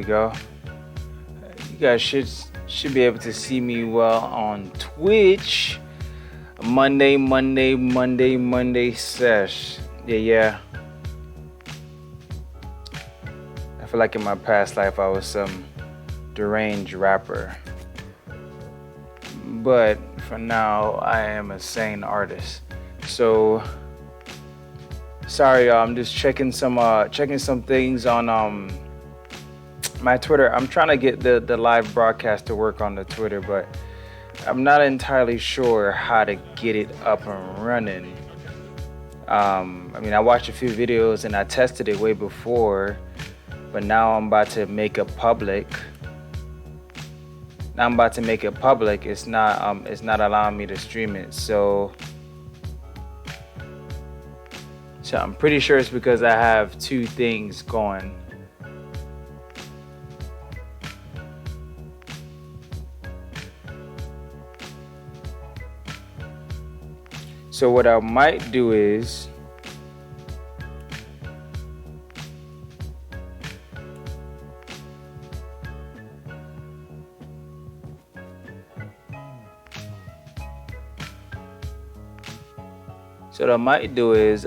go. You guys should be able to see me well on Twitch. Monday, Sesh. Yeah. I feel like in my past life I was some deranged rapper. But for now, I am a sane artist. So, sorry, y'all. I'm just checking some things on my Twitter. I'm trying to get the live broadcast to work on the Twitter, but I'm not entirely sure how to get it up and running. I watched a few videos and I tested it way before, but now I'm about to make it public. It's not allowing me to stream it. So I'm pretty sure it's because I have two things going. So what I might do is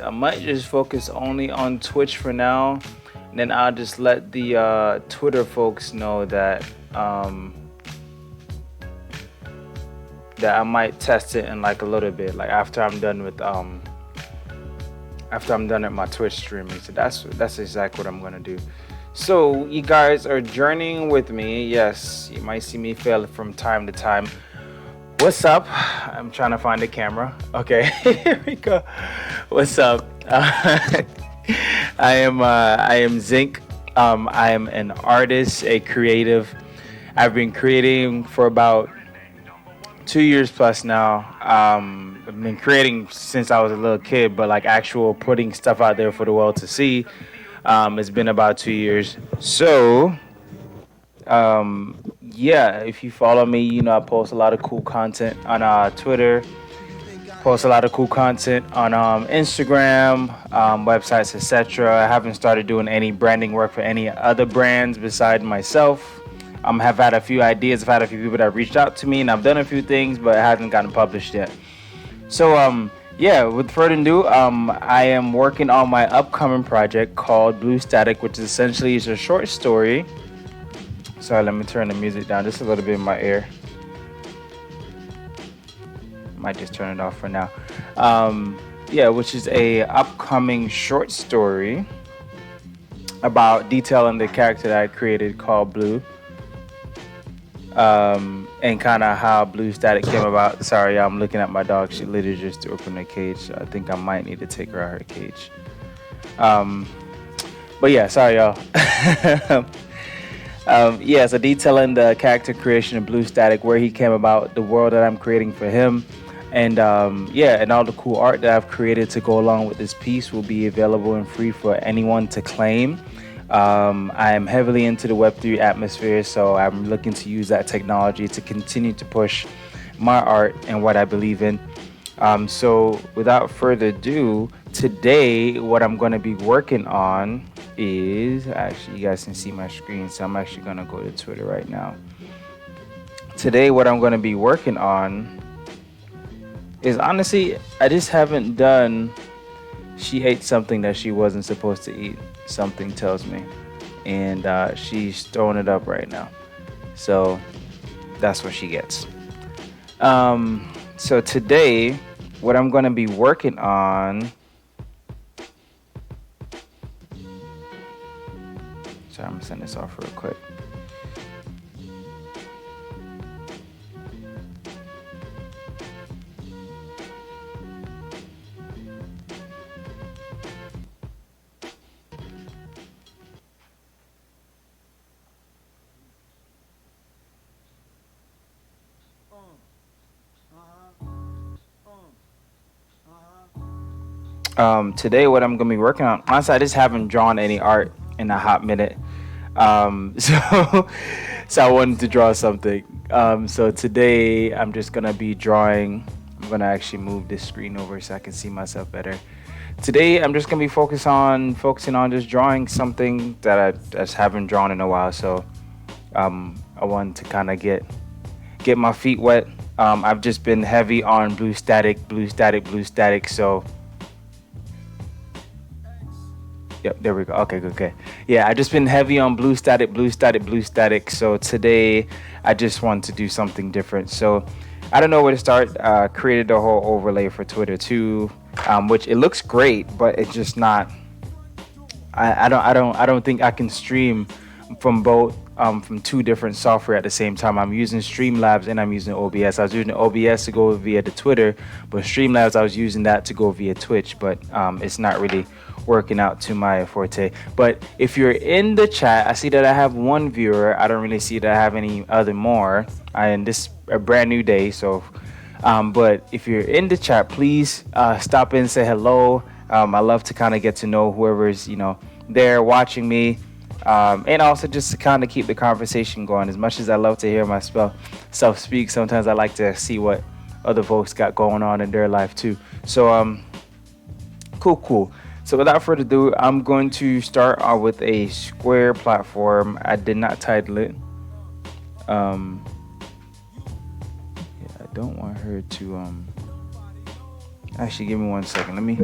I might just focus only on Twitch for now, and then I'll just let the Twitter folks know that that I might test it in like a little bit, like after I'm done with my Twitch streaming. So that's exactly what I'm gonna do. So you guys are journeying with me. Yes, you might see me fail from time to time. What's up? I'm trying to find the camera. Okay, here we go. What's up? I am Zinc. I am an artist, a creative. I've been creating for about 2 years plus now. I've been creating since I was a little kid, but like actual putting stuff out there for the world to see, it's been about 2 years. So, yeah, if you follow me, I post a lot of cool content on Twitter, post a lot of cool content on Instagram, websites, etc. I haven't started doing any branding work for any other brands besides myself. Have had a few ideas. I've had a few people that reached out to me, and I've done a few things, but it hasn't gotten published yet. So, yeah, with further ado, I am working on my upcoming project called Blue Static, which essentially is a short story. Sorry, let me turn the music down just a little bit in my ear. Might just turn it off for now. Yeah, which is a upcoming short story about detailing the character that I created called Blue. And kind of how Blue Static came about. Sorry, I'm looking at my dog. She literally just opened the cage. I think I might need to take her out of her cage. But yeah, sorry, y'all. Yeah, so detailing the character creation of Blue Static, where he came about, the world that I'm creating for him, and yeah, and all the cool art that I've created to go along with this piece will be available and free for anyone to claim. I am heavily into the Web3 atmosphere, so I'm looking to use that technology to continue to push my art and what I believe in. So without further ado, today what I'm going to be working on is, actually you guys can see my screen, so I'm actually going to go to Twitter right now. Today what I'm going to be working on is, honestly, I just haven't done, she ate something that she wasn't supposed to eat. Something tells me, and she's throwing it up right now, so that's what she gets. So today what I'm going to be working on, sorry, I'm gonna send this off real quick. Today what I'm gonna be working on, honestly, I just haven't drawn any art in a hot minute. So I wanted to draw something. So today I'm just gonna be drawing. I'm gonna actually move this screen over so I can see myself better. Today I'm just gonna be focusing on just drawing something that I just haven't drawn in a while. So I want to kind of get my feet wet. I've just been heavy on blue static, blue static, blue static. So yep, there we go. Okay, good, okay. Yeah, I just been heavy on blue static, blue static, blue static. So today I just want to do something different. So I don't know where to start. Created a whole overlay for Twitter too, which it looks great, but it's just not. I don't think I can stream from both from two different software at the same time. I'm using Streamlabs and I'm using OBS. I was using OBS to go via the Twitter, but Streamlabs I was using that to go via Twitch. But it's not really working out to my forte. But if you're in the chat, I see that I have one viewer. I don't really see that I have any other more. And this a brand new day, so. But if you're in the chat, please stop in, say hello. I love to kind of get to know whoever's there watching me, and also just to kind of keep the conversation going. As much as I love to hear myself speak, sometimes I like to see what other folks got going on in their life too. So cool. So without further ado, I'm going to start out with a square platform. I did not title it. Yeah, I don't want her to actually give me 1 second. Let me.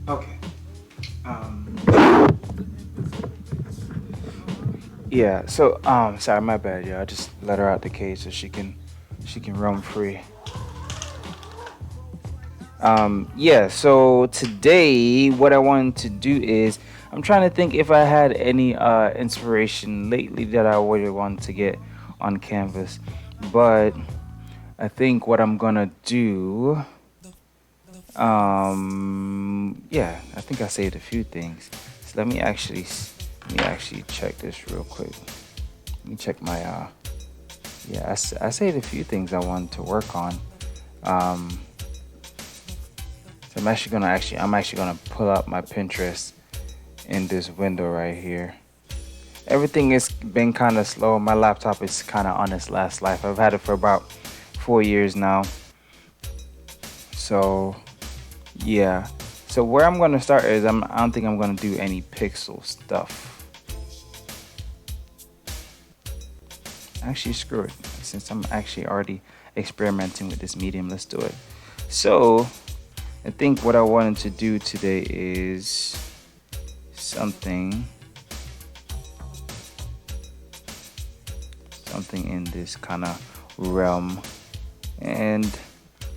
Okay. Yeah. So sorry, my bad, y'all. I just let her out the cage so she can roam free. Yeah. So today, what I wanted to do is I'm trying to think if I had any inspiration lately that I would want to get on canvas, but I think what I'm gonna do. Yeah, I think I saved a few things. So let me actually check this real quick. Let me check my yeah, I saved a few things I wanted to work on. So I'm actually gonna pull up my Pinterest in this window right here. Everything has been kind of slow. My laptop is kind of on its last life. I've had it for about 4 years now. So yeah. So where I'm gonna start is I don't think I'm gonna do any pixel stuff. Actually, screw it. Since I'm actually already experimenting with this medium, let's do it. So I think what I wanted to do today is something in this kind of realm. And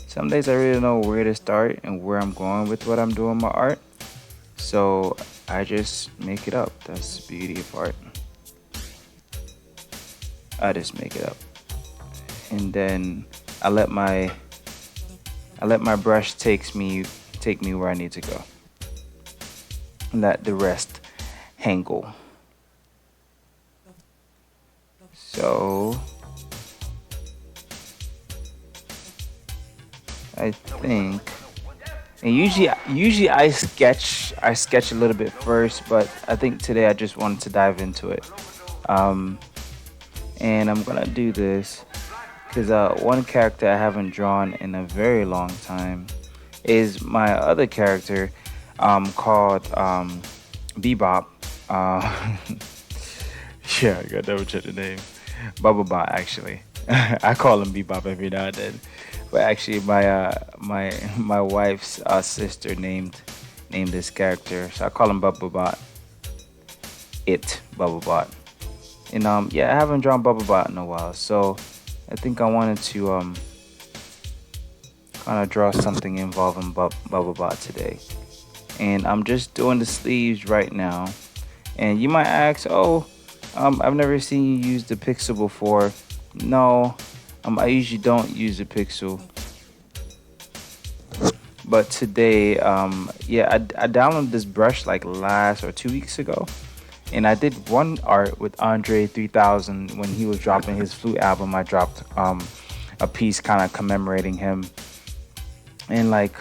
some days I really don't know where to start and where I'm going with what I'm doing my art. So I just make it up. That's the beauty of art. I just make it up. And then I let my brush take me where I need to go. And let the rest hangle. So I think, and usually I sketch a little bit first, but I think today I just wanted to dive into it. And I'm gonna do this because one character I haven't drawn in a very long time is my other character called Bebop. Yeah, I gotta double check the name. Bubblebot, actually. I call him Bebop every now and then. But actually, my wife's sister named this character, so I call him Bubblebot. Bubblebot. And yeah, I haven't drawn Bubblebot in a while, so I think I wanted to kind of draw something involving Bubblebot today. And I'm just doing the sleeves right now. And you might ask, oh, I've never seen you use the pixel before. No, I usually don't use the pixel. But today, yeah, I downloaded this brush like last or 2 weeks ago, and I did one art with Andre 3000 when he was dropping his flute album. I dropped a piece kind of commemorating him, and like,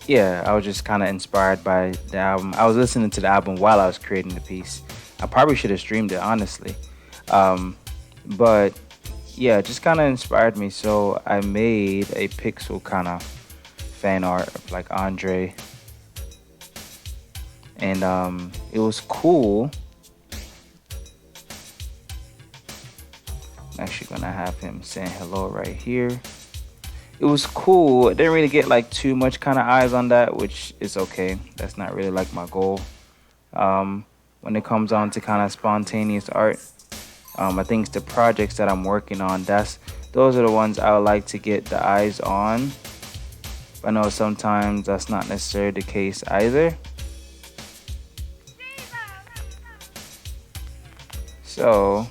yeah, I was just kind of inspired by the album. I was listening to the album while I was creating the piece. I probably should have streamed it, honestly. Um, but yeah, it just kind of inspired me. So I made a pixel kind of fan art of like Andre, and it was cool. I'm actually gonna have him saying hello right here. It was cool. I didn't really get like too much kind of eyes on that, which is okay. That's not really like my goal. Um, when it comes on to kind of spontaneous art, I think the projects that I'm working on, those are the ones I would like to get the eyes on. I know sometimes that's not necessarily the case either. So,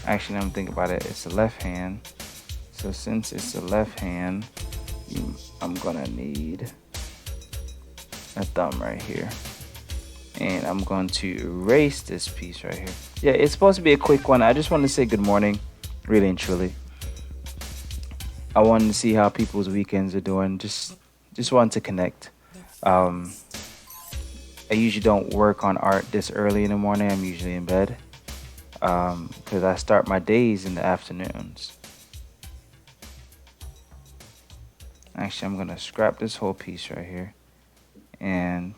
actually, I'm thinking about it. It's the left hand. So since it's the left hand, I'm gonna need a thumb right here. And I'm going to erase this piece right here. Yeah, it's supposed to be a quick one. I just want to say good morning, really and truly. I wanted to see how people's weekends are doing. Just wanted to connect. Um, I usually don't work on art this early in the morning. I'm usually in bed because I start my days in the afternoons. Actually, I'm gonna scrap this whole piece right here, and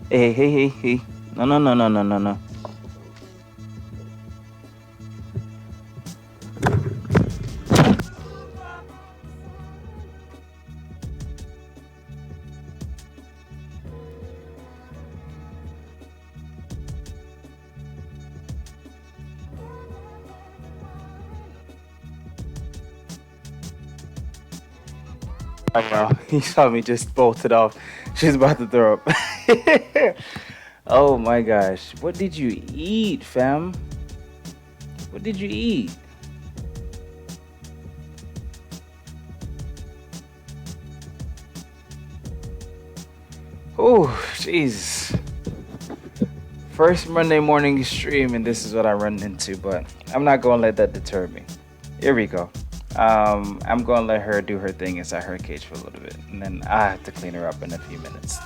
hey. No. Oh, wow. He saw me just bolted off. She's about to throw up. Oh my gosh. What did you eat, fam? What did you eat? Oh, jeez. First Monday morning stream, and this is what I run into, but I'm not going to let that deter me. Here we go. I'm going to let her do her thing inside her cage for a little bit, and then I have to clean her up in a few minutes.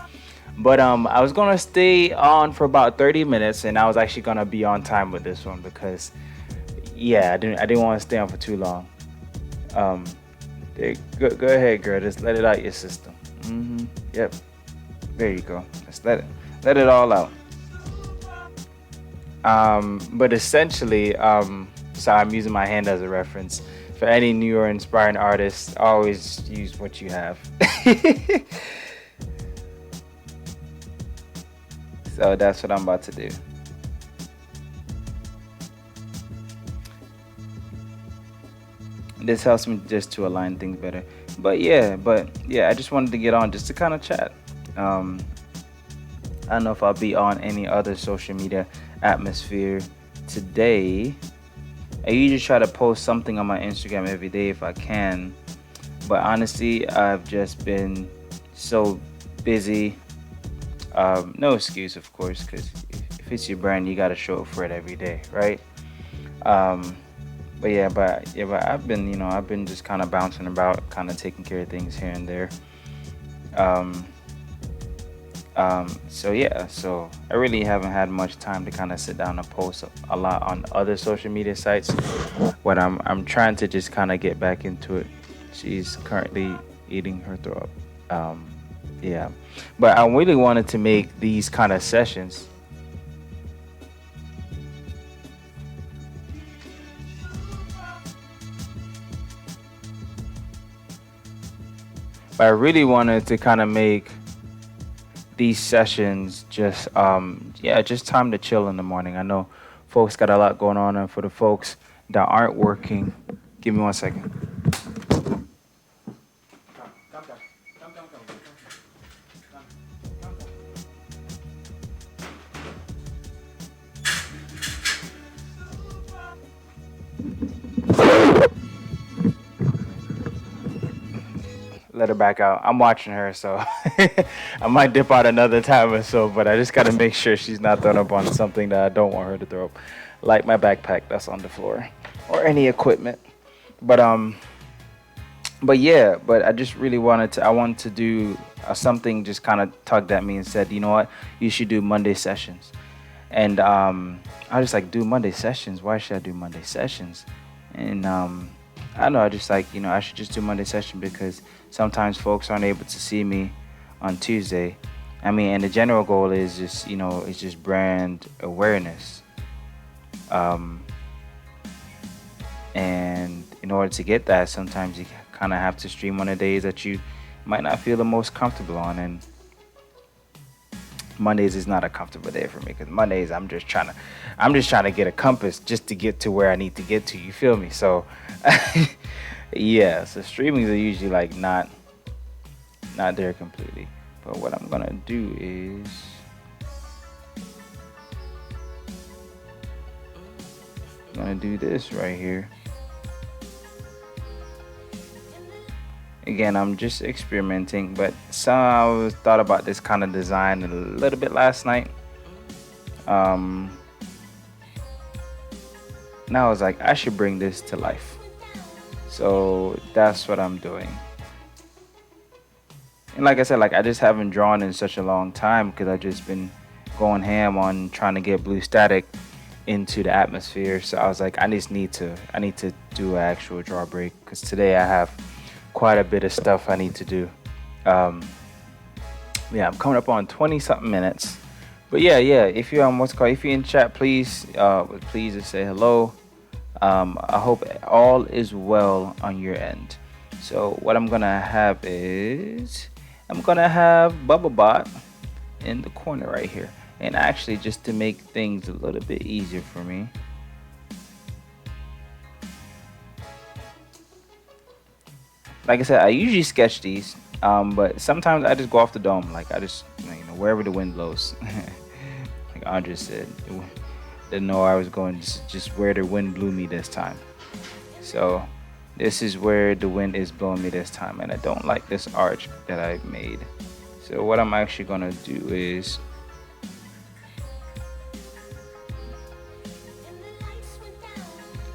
But I was gonna stay on for about 30 minutes, and I was actually gonna be on time with this one because, yeah, I didn't want to stay on for too long. Um, go ahead, girl. Just let it out your system. Yep. There you go. Just let it all out. But essentially, so I'm using my hand as a reference. For any new or inspiring artists, always use what you have. So that's what I'm about to do. This helps me just to align things better. But yeah, I just wanted to get on just to kind of chat. Um, I don't know if I'll be on any other social media atmosphere today. I usually try to post something on my Instagram every day if I can. But honestly, I've just been so busy. No excuse, of course, because if it's your brand, you got to show up for it every day, right? Um, but I've been just kind of bouncing about, kind of taking care of things here and there. Um, so I really haven't had much time to kind of sit down and post a lot on other social media sites. What I'm trying to just kind of get back into it. She's currently eating her throw up. Yeah, but I really wanted to make these kind of sessions. But I really wanted to kind of make these sessions just just time to chill in the morning. I know folks got a lot going on, and for the folks that aren't working, give me 1 second. let her back out. I'm watching her, so I might dip out another time or so. But I just gotta make sure she's not thrown up on something that I don't want her to throw up, like my backpack that's on the floor or any equipment. But but yeah, but I just really wanted to. I wanted to do something. Just kind of tugged at me and said, you know what, you should do Monday sessions. And I was just like, do Monday sessions? Why should I do Monday sessions? And I don't know. I just like, I should just do Monday session because sometimes folks aren't able to see me on Tuesday. I mean, and the general goal is just, it's just brand awareness. Um, and in order to get that, sometimes you kind of have to stream on the days that you might not feel the most comfortable on. And Mondays is not a comfortable day for me because Mondays I'm just trying to get a compass just to get to where I need to get to. You feel me? So yeah, so streamings are usually like not there completely. But what I'm gonna do is I'm gonna do this right here. Again, I'm just experimenting, but so I thought about this kind of design a little bit last night. Um, Now I was like, I should bring this to life. So that's what I'm doing. And like I said, like I just haven't drawn in such a long time because I've just been going ham on trying to get blue static into the atmosphere. So I was like, I need to do an actual draw break because today I have quite a bit of stuff I need to do. Um, yeah, I'm coming up on 20 something minutes. But yeah. If you're if you're in chat, please just say hello. I hope all is well on your end. So what I'm gonna have is I'm gonna have Bubblebot in the corner right here. And actually, just to make things a little bit easier for me, like I said, I usually sketch these, but sometimes I just go off the dome. Like I just, wherever the wind blows. Like Andre said, didn't know I was going just where the wind blew me this time. So this is where the wind is blowing me this time, and I don't like this arch that I made. So what I'm actually gonna do is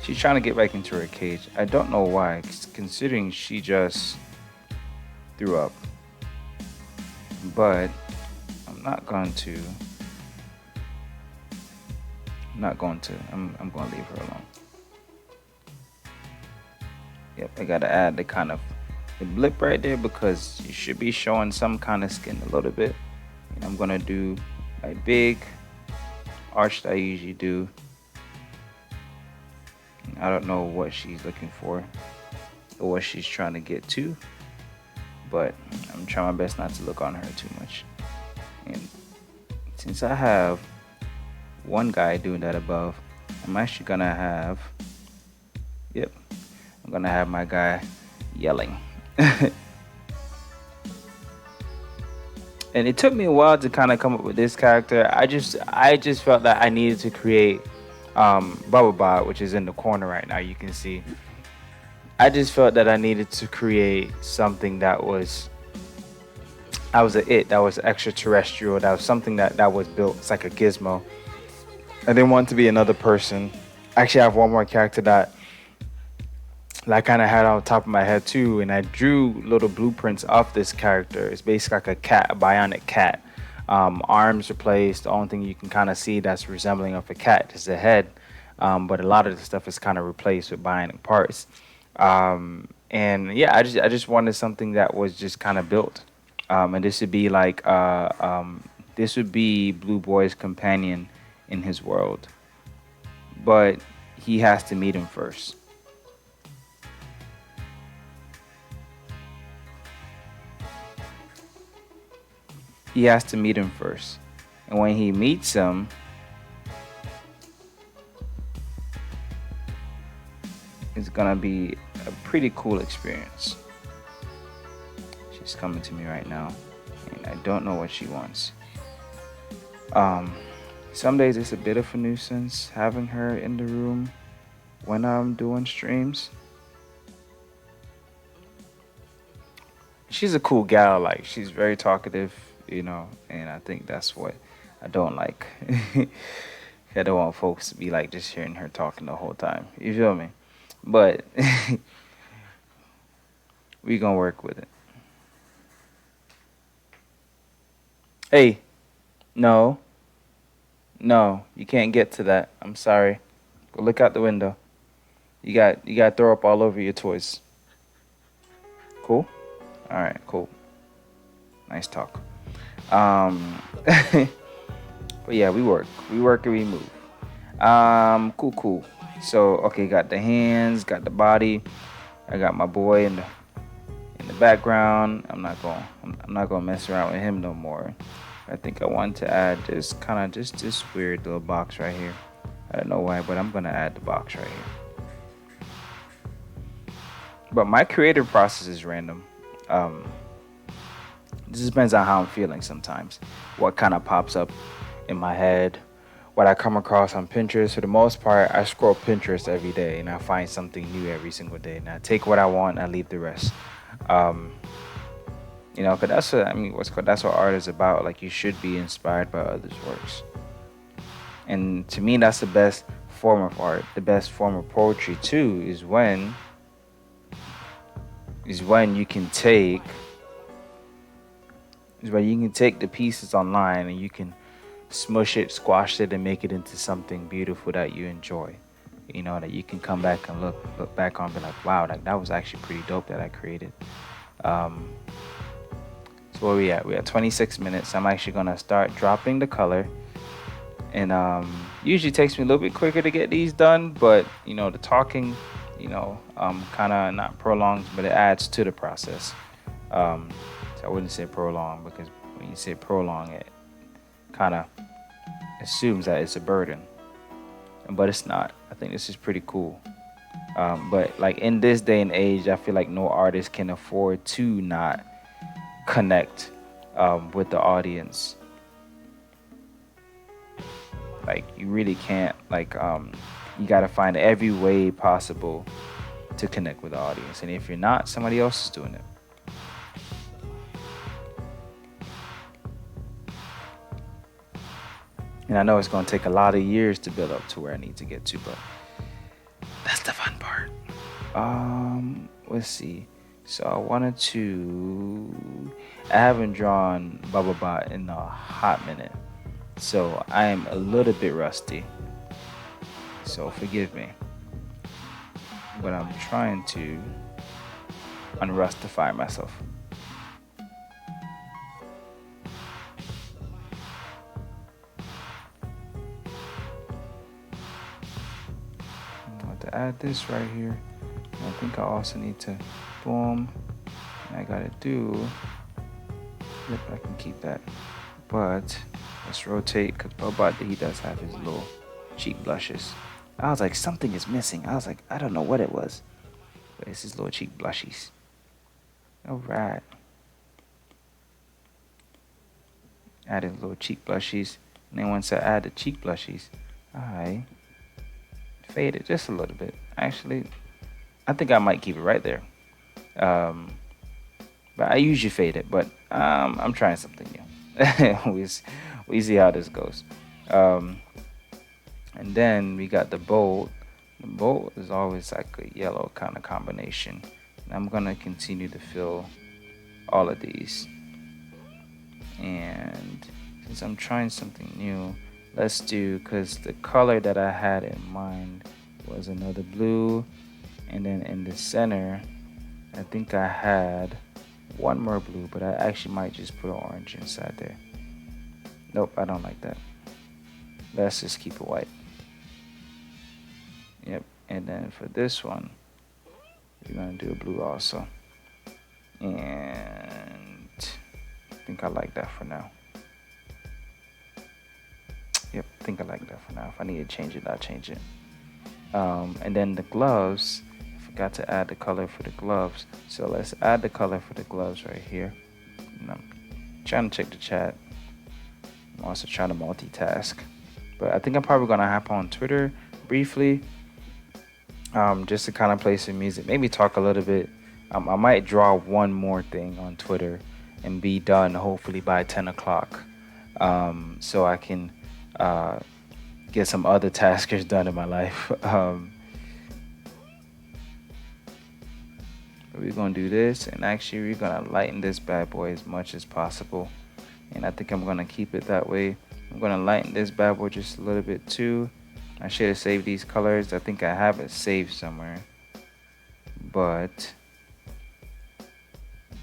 she's trying to get back into her cage. I don't know why, considering she just threw up. But I'm not going to. I'm going to leave her alone. Yep, I got to add the blip right there because you should be showing some kind of skin a little bit. And I'm going to do a big arch that I usually do. I don't know what she's looking for or what she's trying to get to, but I'm trying my best not to look on her too much. And since I have one guy doing that above, I'm actually gonna have, I'm gonna have my guy yelling. And it took me a while to kind of come up with this character. I just felt that I needed to create Bubble Bot, which is in the corner right now. You can see. I just felt that I needed to create something that was that was extraterrestrial. That was something that was built. It's like a gizmo. I didn't want to be another person. Actually, I have one more character that I kind of had on top of my head too, and I drew little blueprints of this character. It's basically like a cat, a bionic cat. Arms replaced. The only thing you can kind of see that's resembling of a cat is the head, but a lot of the stuff is kind of replaced with bionic parts. And yeah, I just wanted something that was just kind of built, and this would be this would be Blue Boy's companion in his world, but he has to meet him first. He has to meet him first, and when he meets him, it's gonna be a pretty cool experience. She's coming to me right now, and I don't know what she wants. Some days it's a bit of a nuisance having her in the room when I'm doing streams. she's a cool gal. Like she's very talkative, and I think that's what I don't like. I don't want folks to be like just hearing her talking the whole time. You feel me? But we gonna work with it. Hey, no, no, you can't get to that. I'm sorry. Go look out the window. You got to throw up all over your toys. Cool. All right. Cool. Nice talk. But yeah, we work and we move. Cool. So okay, got the hands, got the body. I got my boy in the background. I'm not gonna mess around with him no more. I think I want to add just this weird little box right here. I don't know why, but I'm gonna add the box right here. But my creative process is random. Um, this depends on how I'm feeling sometimes. What kind of pops up in my head, what I come across on Pinterest. For the most part, I scroll Pinterest every day and I find something new every single day. And I take what I want and I leave the rest. Um, because that's what I mean. That's what art is about. Like you should be inspired by others' works. And to me, that's the best form of art. The best form of poetry too is when you can take the pieces online and you can smush it, squash it, and make it into something beautiful that you enjoy. That you can come back and look back on and be like, wow, that was actually pretty dope that I created. Um, so where we at? We're at 26 minutes. I'm actually gonna start dropping the color. And usually takes me a little bit quicker to get these done, but the talking, kind of not prolonged, but it adds to the process. So I wouldn't say prolong because when you say prolong, it kind of assumes that it's a burden, but it's not. I think this is pretty cool. But like in this day and age, I feel like no artist can afford to not connect with the audience. Like you really can't. Like you got to find every way possible to connect with the audience, and if you're not, somebody else is doing it. And I know it's going to take a lot of years to build up to where I need to get to, but that's the fun part. Let's see. So I haven't drawn Bubble Bot in a hot minute, so I am a little bit rusty. So forgive me, but I'm trying to unrustify myself. To add this right here, I think I also need to boom, and I gotta do, yep, I can keep that, but let's rotate because Bobot, he does have his little cheek blushes. I was like, something is missing. I was like, I don't know what it was, but it's his little cheek blushies. All right, added little cheek blushies, and then once I add the cheek blushies, I fade it just a little bit. Actually, I think I might keep it right there. But I usually fade it, but I'm trying something new. we see how this goes. And then we got the bold. The bold is always like a yellow kind of combination. And I'm gonna continue to fill all of these. And since I'm trying something new, let's do, because the color that I had in mind was another blue, and then in the center I think I had one more blue, but I actually might just put an orange inside there. Nope, I don't like that. Let's just keep it white. Yep, and then for this one we're gonna do a blue also, and I think I like that for now. Yep, I think I like that for now. If I need to change it, I'll change it. And then the gloves, I forgot to add the color for the gloves. So let's add the color for the gloves right here. And I'm trying to check the chat. I'm also trying to multitask. But I think I'm probably going to hop on Twitter briefly, just to kind of play some music. Maybe talk a little bit I might draw one more thing on Twitter and be done hopefully by 10 o'clock, so I can uh, get some other taskers done in my life. We're gonna do this, and actually we're gonna lighten this bad boy as much as possible, and I think I'm gonna keep it that way. I'm gonna lighten this bad boy just a little bit too. I should have saved these colors. I think I have it saved somewhere, but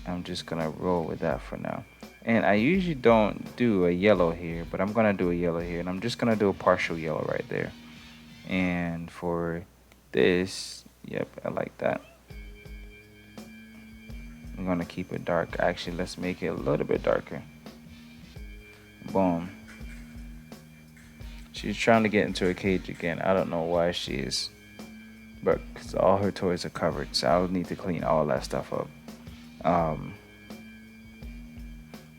I'm just gonna roll with that for now. And I usually don't do a yellow here, but I'm gonna do a yellow here, and I'm just gonna do a partial yellow right there. And for this, yep, I like that. I'm gonna keep it dark. Actually, let's make it a little bit darker. Boom. She's trying to get into a cage again. I don't know why she is, but because all her toys are covered, so I'll need to clean all that stuff up. Um,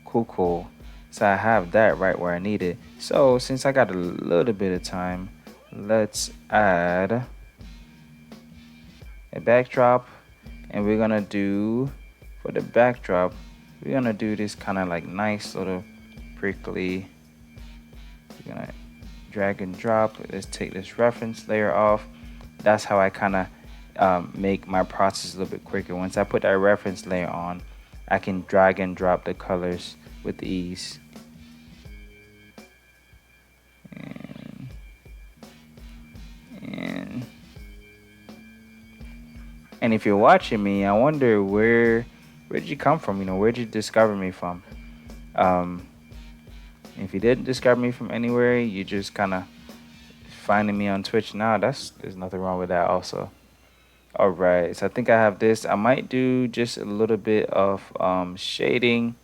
cool. So I have that right where I need it. So since I got a little bit of time, let's add a backdrop, and we're gonna do, for the backdrop, we're gonna do this kind of like nice little prickly. We're gonna drag and drop. Let's take this reference layer off. That's how I kind of make my process a little bit quicker. Once I put that reference layer on, I can drag and drop the colors with ease. And if you're watching me, I wonder where'd you come from? Where'd you discover me from? If you didn't discover me from anywhere, you just kind of finding me on Twitch now. There's nothing wrong with that also. All right, so I think I have this. I might do just a little bit of shading.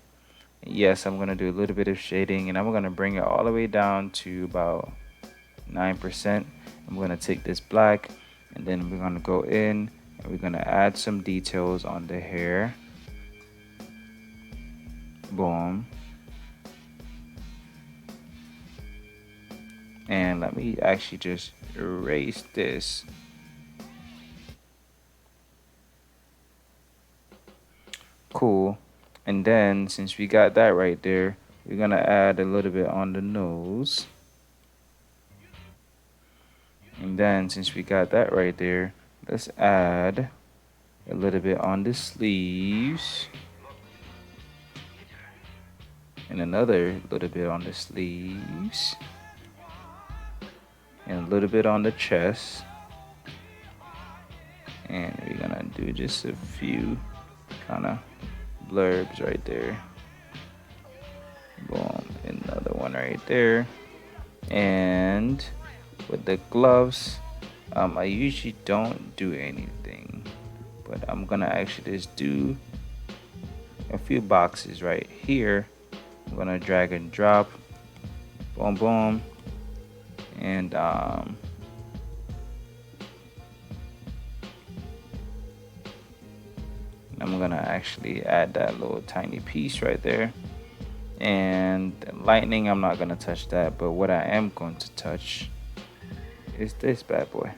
Yes, I'm gonna do a little bit of shading, and I'm gonna bring it all the way down to about 9%. I'm gonna take this black, and then we're gonna go in, and we're gonna add some details on the hair. Boom. And let me actually just erase this. Cool. And then since we got that right there, we're gonna add a little bit on the nose. And then since we got that right there, let's add a little bit on the sleeves. And another little bit on the sleeves. And a little bit on the chest. And we're gonna do just a few kind of blurbs right there. Boom, another one right there. And with the gloves, I usually don't do anything, but I'm gonna actually just do a few boxes right here. I'm gonna drag and drop, boom, and I'm gonna actually add that little tiny piece right there. And lightning, I'm not gonna touch that, but what I am going to touch is this bad boy.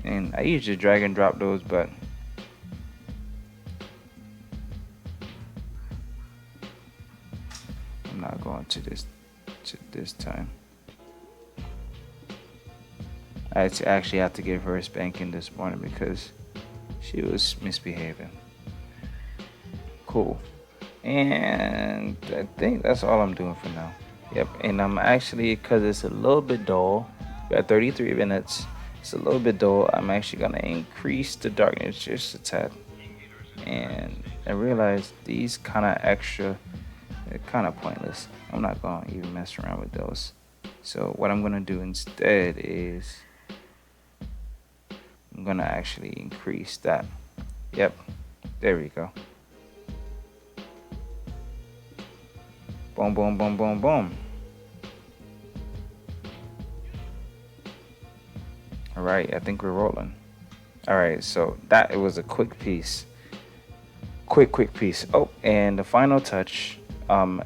And I usually drag and drop those, but I'm not going to this time. I actually had to give her a spanking this morning because she was misbehaving. Cool. And I think that's all I'm doing for now. Yep. And I'm actually, because it's a little bit dull, we got 33 minutes. It's a little bit dull. I'm actually going to increase the darkness just a tad. And I realized these kind of extra, they're kind of pointless. I'm not going to even mess around with those. So what I'm going to do instead is I'm going to actually increase that. Yep. There we go. Boom, boom, boom, boom, boom. All right, I think we're rolling. All right, so that it was a quick piece. quick piece. Oh, and the final touch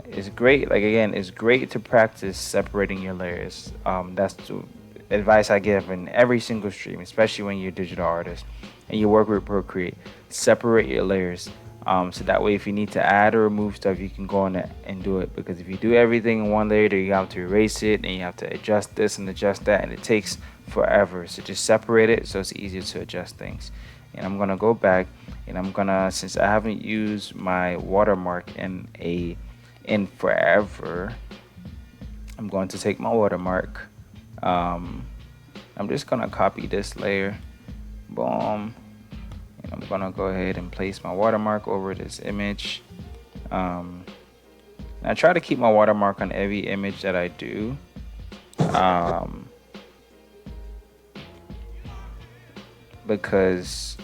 is great. Like again, it's great to practice separating your layers. That's the advice I give in every single stream, especially when you're a digital artist and you work with Procreate. Separate your layers. So that way, if you need to add or remove stuff, you can go on it and do it. Because if you do everything in one layer, then you have to erase it, and you have to adjust this and adjust that, and it takes forever. So just separate it so it's easier to adjust things. And I'm gonna go back, and I'm gonna, since I haven't used my watermark in forever, I'm going to take my watermark. I'm just gonna copy this layer, boom, and I'm gonna go ahead and place my watermark over this image. I try to keep my watermark on every image that I do. Because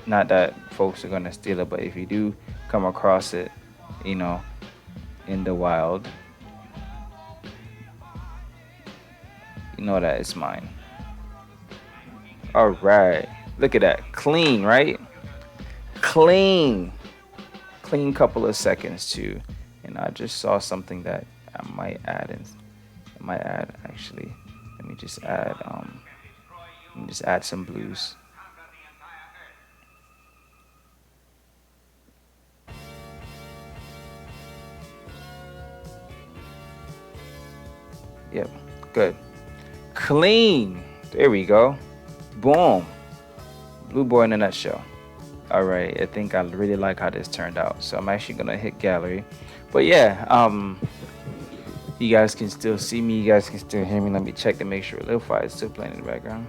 not that folks are gonna steal it, but if you do come across it, you know, in the wild, you know that it's mine. All right, look at that, clean, right? Clean, clean couple of seconds too. And I just saw something that I might add in. I might add actually. Let me just add some blues. Yep, good. Clean. There we go. Boom. Blue boy in a nutshell. All right, I think I really like how this turned out. So I'm actually gonna hit gallery. But yeah, you guys can still see me. You guys can still hear me. Let me check to make sure Lo-Fi is still playing in the background.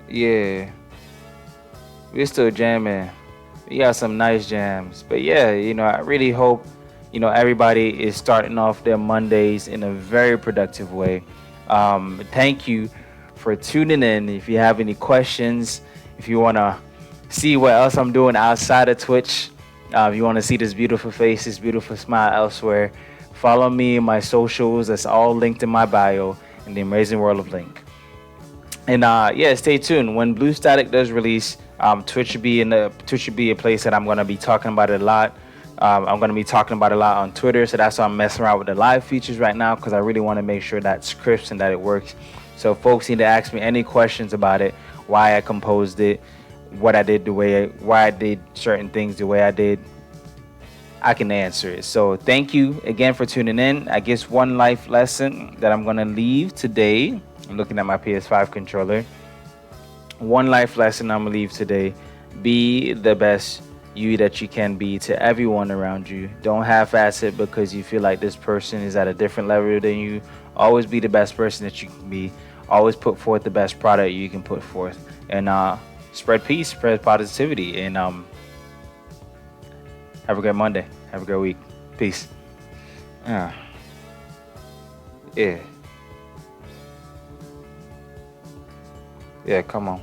Yeah, we're still jamming. We got some nice jams. But yeah, I really hope, everybody is starting off their Mondays in a very productive way. Thank you for tuning in. If you have any questions, if you want to see what else I'm doing outside of Twitch, if you want to see this beautiful face, this beautiful smile elsewhere, follow me in my socials. That's all linked in my bio in the Amazing World of Link. And yeah, stay tuned. When Blue Static does release, Twitch should be a place that I'm gonna be talking about it a lot. I'm gonna be talking about it a lot on Twitter, so that's why I'm messing around with the live features right now, because I really want to make sure that's crisp and that it works. So folks need to ask me any questions about it, why I composed it, what I did why I did certain things the way I did. I can answer it. So thank you again for tuning in. I guess one life lesson that I'm gonna leave today. I'm looking at my PS5 controller. One life lesson I'm gonna leave today: be the best you that you can be to everyone around you. Don't half-ass it because you feel like this person is at a different level than you. Always be the best person that you can be. Always put forth the best product you can put forth, and spread peace, spread positivity, and have a great Monday. Have a great week. Peace. Yeah. Yeah. Yeah, come on.